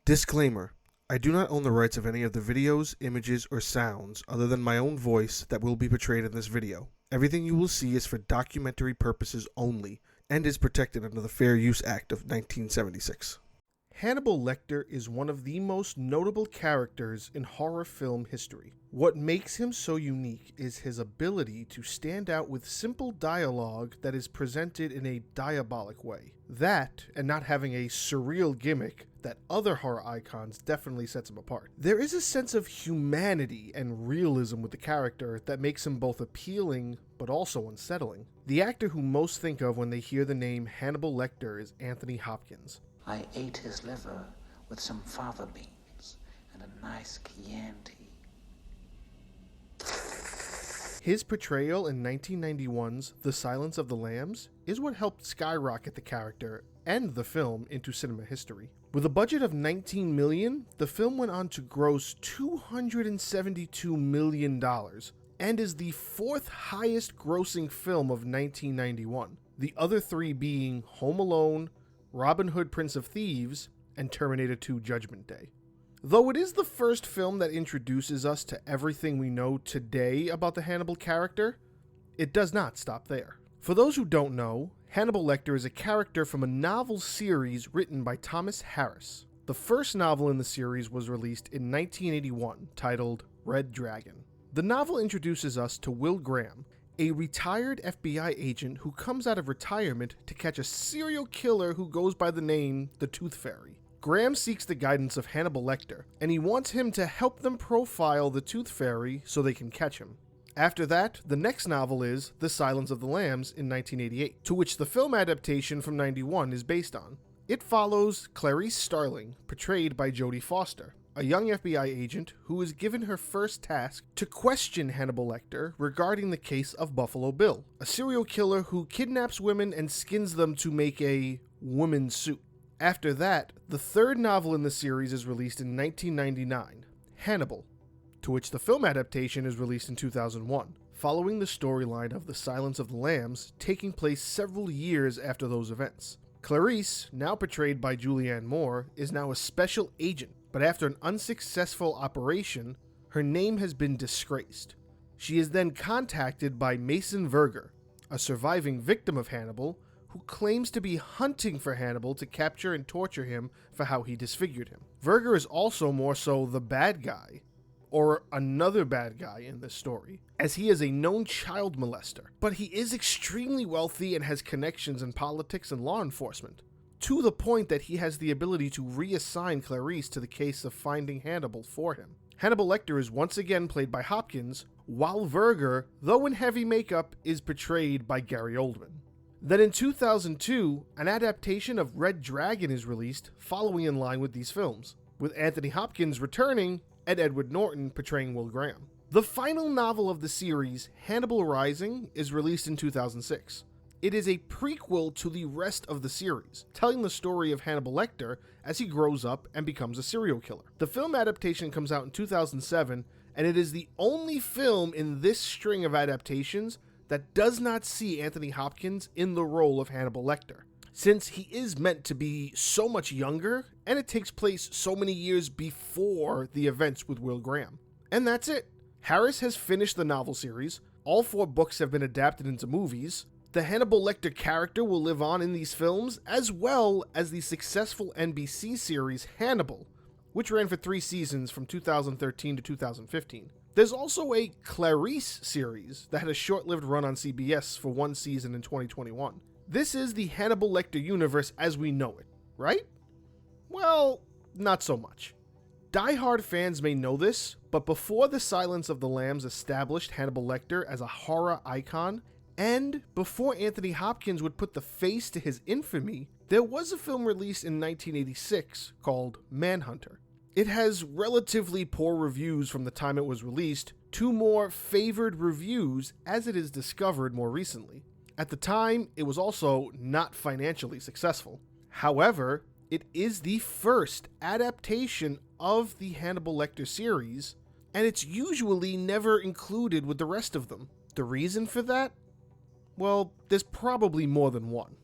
Disclaimer: I do not own the rights of any of the videos, images, or sounds other than my own voice that will be portrayed in this video. Everything you will see is for documentary purposes only and is protected under the Fair Use Act of 1976. Hannibal Lecter is one of the most notable characters in horror film history. What makes him so unique is his ability to stand out with simple dialogue that is presented in a diabolic way. That, and not having a surreal gimmick that other horror icons, definitely sets him apart. There is a sense of humanity and realism with the character that makes him both appealing but also unsettling. The actor who most think of when they hear the name Hannibal Lecter is Anthony Hopkins. I ate his liver with some fava beans and a nice Chianti. His portrayal in 1991's The Silence of the Lambs is what helped skyrocket the character and the film into cinema history. With a budget of $19 million, the film went on to gross $272 million and is the fourth highest grossing film of 1991, the other three being Home Alone, Robin Hood, Prince of Thieves, and Terminator 2 Judgment Day. Though it is the first film that introduces us to everything we know today about the Hannibal character, it does not stop there. For those who don't know, Hannibal Lecter is a character from a novel series written by Thomas Harris. The first novel in the series was released in 1981, titled Red Dragon. The novel introduces us to Will Graham, a retired FBI agent who comes out of retirement to catch a serial killer who goes by the name the Tooth Fairy. Graham seeks the guidance of Hannibal Lecter, and he wants him to help them profile the Tooth Fairy so they can catch him. After that, the next novel is The Silence of the Lambs in 1988, to which the film adaptation from 91 is based on. It follows Clarice Starling, portrayed by Jodie Foster, a young FBI agent who is given her first task to question Hannibal Lecter regarding the case of Buffalo Bill, a serial killer who kidnaps women and skins them to make a woman's suit. After that, the third novel in the series is released in 1999, Hannibal, to which the film adaptation is released in 2001, following the storyline of The Silence of the Lambs taking place several years after those events. Clarice, now portrayed by Julianne Moore, is now a special agent, but after an unsuccessful operation, her name has been disgraced. She is then contacted by Mason Verger, a surviving victim of Hannibal, who claims to be hunting for Hannibal to capture and torture him for how he disfigured him. Verger is also more so the bad guy, or another bad guy in this story, as he is a known child molester, but he is extremely wealthy and has connections in politics and law enforcement, to the point that he has the ability to reassign Clarice to the case of finding Hannibal for him. Hannibal Lecter is once again played by Hopkins, while Verger, though in heavy makeup, is portrayed by Gary Oldman. Then in 2002, an adaptation of Red Dragon is released, following in line with these films, with Anthony Hopkins returning and Edward Norton portraying Will Graham. The final novel of the series, Hannibal Rising, is released in 2006. It is a prequel to the rest of the series, telling the story of Hannibal Lecter as he grows up and becomes a serial killer. The film adaptation comes out in 2007, and it is the only film in this string of adaptations that does not see Anthony Hopkins in the role of Hannibal Lecter, since he is meant to be so much younger, and it takes place so many years before the events with Will Graham. And that's it. Harris has finished the novel series, all 4 books have been adapted into movies, the Hannibal Lecter character will live on in these films, as well as the successful NBC series Hannibal, which ran for 3 seasons from 2013 to 2015. There's also a Clarice series that had a short-lived run on CBS for 1 season in 2021. This is the Hannibal Lecter universe as we know it, right? Well, not so much. Die-hard fans may know this, but before The Silence of the Lambs established Hannibal Lecter as a horror icon, and before Anthony Hopkins would put the face to his infamy, there was a film released in 1986 called Manhunter. It has relatively poor reviews from the time it was released to more favored reviews as it is discovered more recently. At the time, it was also not financially successful. However, it is the first adaptation of the Hannibal Lecter series, and it's usually never included with the rest of them. The reason for that? Well, there's probably more than one.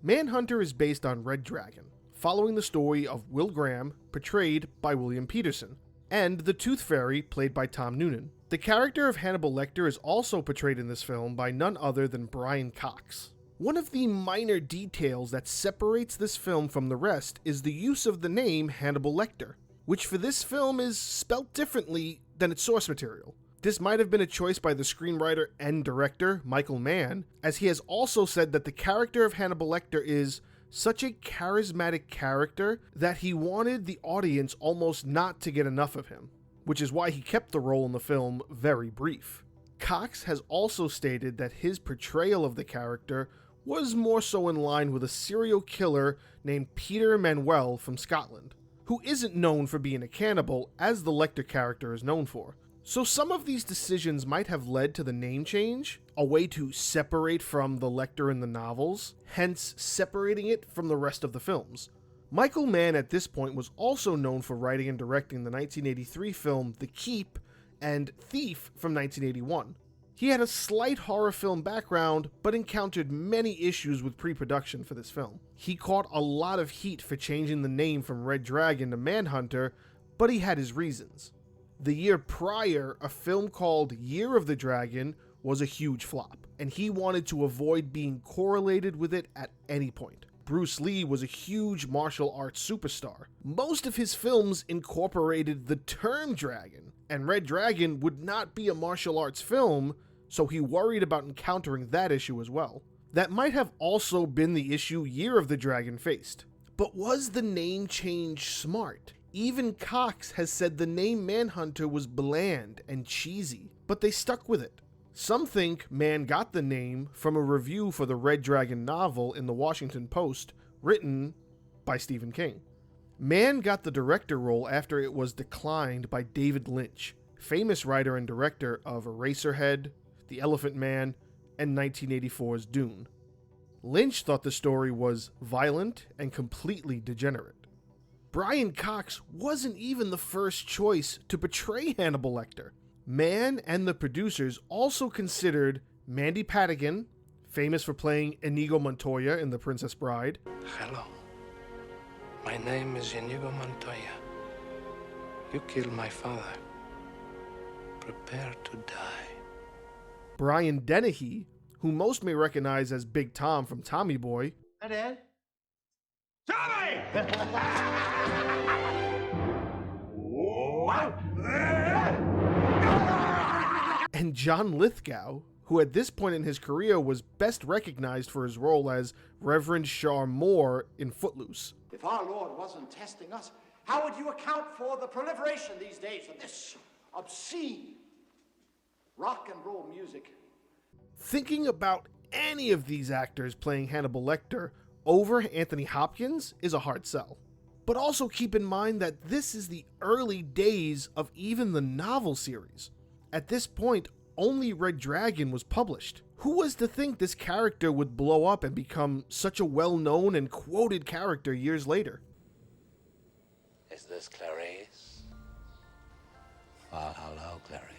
Manhunter is based on Red Dragon, following the story of Will Graham, portrayed by William Peterson, and the Tooth Fairy, played by Tom Noonan. The character of Hannibal Lecter is also portrayed in this film by none other than Brian Cox. One of the minor details that separates this film from the rest is the use of the name Hannibal Lecter, which for this film is spelt differently than its source material. This might have been a choice by the screenwriter and director, Michael Mann, as he has also said that the character of Hannibal Lecter is such a charismatic character that he wanted the audience almost not to get enough of him, which is why he kept the role in the film very brief. Cox has also stated that his portrayal of the character was more so in line with a serial killer named Peter Manuel from Scotland, who isn't known for being a cannibal as the Lecter character is known for. So some of these decisions might have led to the name change, a way to separate from the Lecter in the novels, hence separating it from the rest of the films. Michael Mann at this point was also known for writing and directing the 1983 film The Keep and Thief from 1981. He had a slight horror film background, but encountered many issues with pre-production for this film. He caught a lot of heat for changing the name from Red Dragon to Manhunter, but he had his reasons. The year prior, a film called Year of the Dragon was a huge flop, and he wanted to avoid being correlated with it at any point. Bruce Lee was a huge martial arts superstar. Most of his films incorporated the term dragon, and Red Dragon would not be a martial arts film, so he worried about encountering that issue as well. That might have also been the issue Year of the Dragon faced. But was the name change smart? Even Cox has said the name Manhunter was bland and cheesy, but they stuck with it. Some think Mann got the name from a review for the Red Dragon novel in the Washington Post, written by Stephen King. Mann got the director role after it was declined by David Lynch, famous writer and director of Eraserhead, The Elephant Man, and 1984's Dune. Lynch thought the story was violent and completely degenerate. Brian Cox wasn't even the first choice to portray Hannibal Lecter. Mann and the producers also considered Mandy Patinkin, famous for playing Inigo Montoya in The Princess Bride. Hello. My name is Inigo Montoya. You killed my father. Prepare to die. Brian Dennehy, who most may recognize as Big Tom from Tommy Boy. Hi, Dad. Tommy! And John Lithgow, who at this point in his career was best recognized for his role as Reverend Shaw Moore in Footloose. If our Lord wasn't testing us, how would you account for the proliferation these days of this obscene rock and roll music? Thinking about any of these actors playing Hannibal Lecter over Anthony Hopkins is a hard sell. But also keep in mind that this is the early days of even the novel series. At this point, only Red Dragon was published. Who was to think this character would blow up and become such a well-known and quoted character years later? Is this Clarice? Well, hello, Clarice.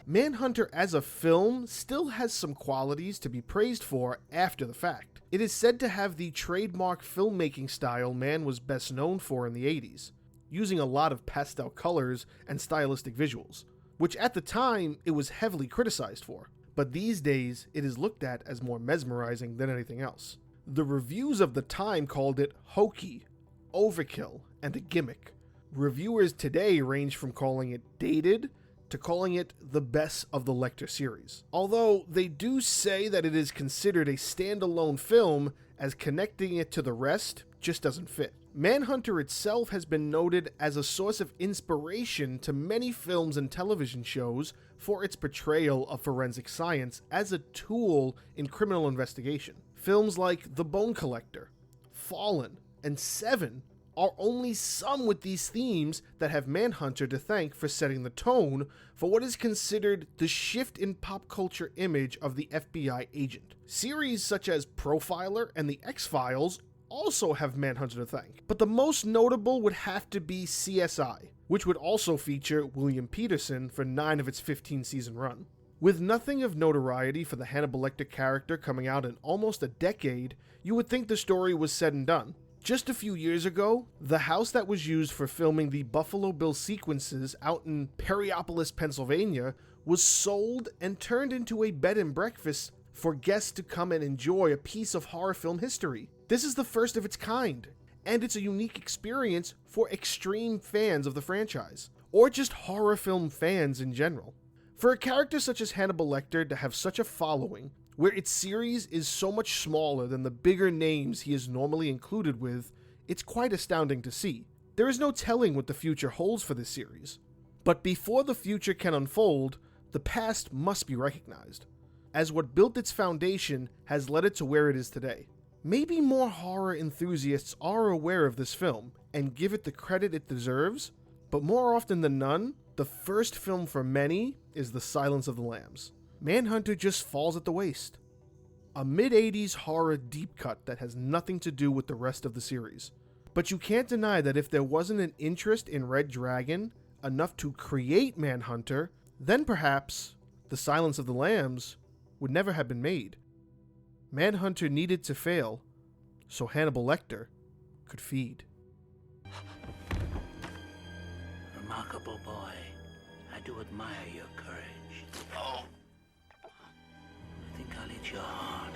Manhunter as a film still has some qualities to be praised for after the fact. It is said to have the trademark filmmaking style Mann was best known for in the 80s, using a lot of pastel colors and stylistic visuals, which at the time it was heavily criticized for, but these days it is looked at as more mesmerizing than anything else. The reviews of the time called it hokey, overkill, and a gimmick. Reviewers today range from calling it dated to calling it the best of the Lecter series. Although they do say that it is considered a standalone film, as connecting it to the rest just doesn't fit. Manhunter itself has been noted as a source of inspiration to many films and television shows for its portrayal of forensic science as a tool in criminal investigation. Films like The Bone Collector, Fallen, and Seven are only some with these themes that have Manhunter to thank for setting the tone for what is considered the shift in pop culture image of the FBI agent. Series such as Profiler and The X-Files also have Manhunter to thank, but the most notable would have to be CSI, which would also feature William Peterson for 9 of its 15-season run. With nothing of notoriety for the Hannibal Lecter character coming out in almost a decade, you would think the story was said and done. Just a few years ago, the house that was used for filming the Buffalo Bill sequences out in Perryopolis, Pennsylvania, was sold and turned into a bed and breakfast for guests to come and enjoy a piece of horror film history. This is the first of its kind, and it's a unique experience for extreme fans of the franchise, or just horror film fans in general. For a character such as Hannibal Lecter to have such a following, where its series is so much smaller than the bigger names he is normally included with, it's quite astounding to see. There is no telling what the future holds for this series. But before the future can unfold, the past must be recognized, as what built its foundation has led it to where it is today. Maybe more horror enthusiasts are aware of this film and give it the credit it deserves, but more often than none, the first film for many is The Silence of the Lambs. Manhunter just falls at the waist. A mid-80s horror deep cut that has nothing to do with the rest of the series. But you can't deny that if there wasn't an interest in Red Dragon enough to create Manhunter, then perhaps The Silence of the Lambs would never have been made. Manhunter needed to fail so Hannibal Lecter could feed. Remarkable boy. I do admire your courage. I think I'll eat your heart.